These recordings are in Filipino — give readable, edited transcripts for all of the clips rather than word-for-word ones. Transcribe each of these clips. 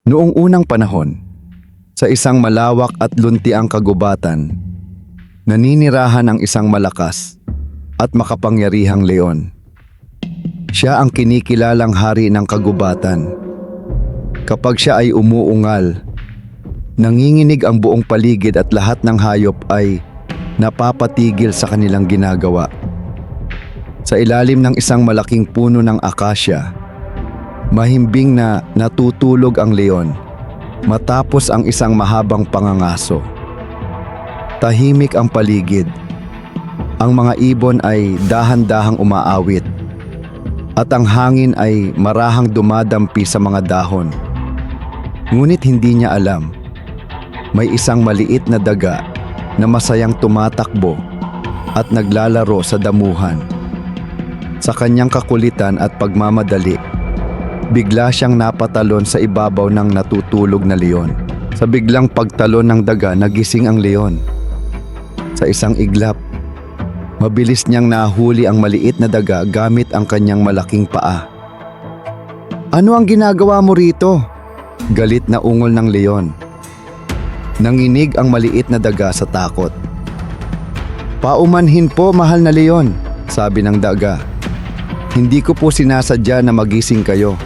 Noong unang panahon, sa isang malawak at luntiang kagubatan, naninirahan ang isang malakas at makapangyarihang leon. Siya ang kinikilalang hari ng kagubatan. Kapag siya ay umuungal, nanginginig ang buong paligid at lahat ng hayop ay napapatigil sa kanilang ginagawa. Sa ilalim ng isang malaking puno ng akasya, mahimbing na natutulog ang leon matapos ang isang mahabang pangangaso. Tahimik ang paligid. Ang mga ibon ay dahan-dahang umaawit at ang hangin ay marahang dumadampi sa mga dahon. Ngunit hindi niya alam, may isang maliit na daga na masayang tumatakbo at naglalaro sa damuhan. Sa kanyang kakulitan at pagmamadali, bigla siyang napatalon sa ibabaw ng natutulog na leon. Sa biglang pagtalon ng daga, nagising ang leon. Sa isang iglap, mabilis niyang nahuli ang maliit na daga gamit ang kanyang malaking paa. "Ano ang ginagawa mo rito?" Galit na ungol ng leon. Nanginig ang maliit na daga sa takot. "Paumanhin po, mahal na leon," sabi ng daga. "Hindi ko po sinasadya na magising kayo.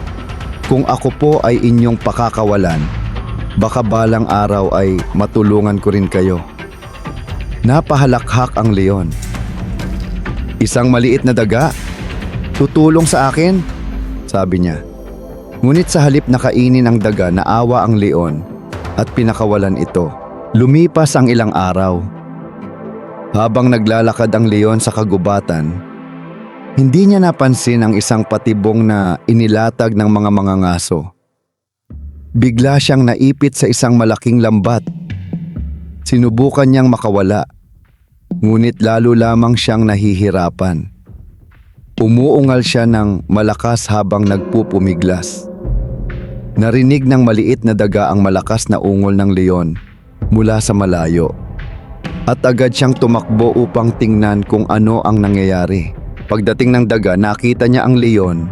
Kung ako po ay inyong pakakawalan, baka balang araw ay matulungan ko rin kayo." Napahalakhak ang leon. "Isang maliit na daga? Tutulong sa akin?" sabi niya. Ngunit sa halip na kainin ang daga, naawa ang leon at pinakawalan ito. Lumipas ang ilang araw. Habang naglalakad ang leon sa kagubatan, hindi niya napansin ang isang patibong na inilatag ng mga mangangaso. Bigla siyang naipit sa isang malaking lambat. Sinubukan niyang makawala, ngunit lalo lamang siyang nahihirapan. Umuungal siya ng malakas habang nagpupumiglas. Narinig ng maliit na daga ang malakas na ungol ng leon mula sa malayo. At agad siyang tumakbo upang tingnan kung ano ang nangyayari. Pagdating ng daga, nakita niya ang leon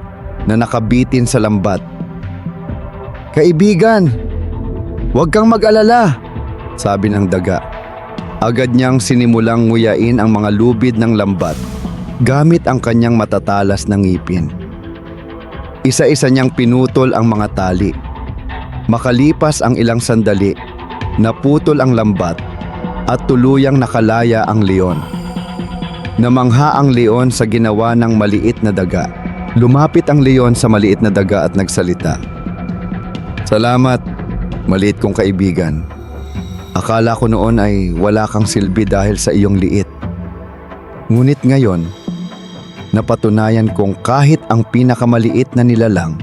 na nakabitin sa lambat. "Kaibigan, huwag kang mag-alala," sabi ng daga. Agad niyang sinimulang nguyain ang mga lubid ng lambat gamit ang kanyang matatalas na ngipin. Isa-isa niyang pinutol ang mga tali. Makalipas ang ilang sandali, naputol ang lambat at tuluyang nakalaya ang leon. Namangha ang leon sa ginawa ng maliit na daga. Lumapit ang leon sa maliit na daga at nagsalita. "Salamat, maliit kong kaibigan. Akala ko noon ay wala kang silbi dahil sa iyong liit. Ngunit ngayon, napatunayan kong kahit ang pinakamaliit na nilalang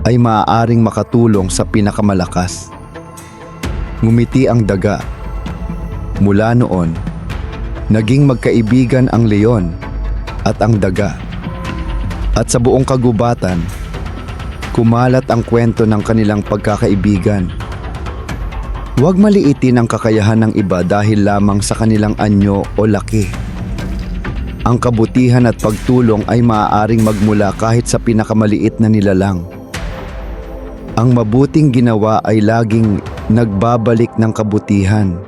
ay maaaring makatulong sa pinakamalakas." Ngumiti ang daga. Mula noon, naging magkaibigan ang leon at ang daga. At sa buong kagubatan, kumalat ang kwento ng kanilang pagkakaibigan. Huwag maliitin ang kakayahan ng iba dahil lamang sa kanilang anyo o laki. Ang kabutihan at pagtulong ay maaaring magmula kahit sa pinakamaliit na nilalang. Ang mabuting ginawa ay laging nagbabalik ng kabutihan.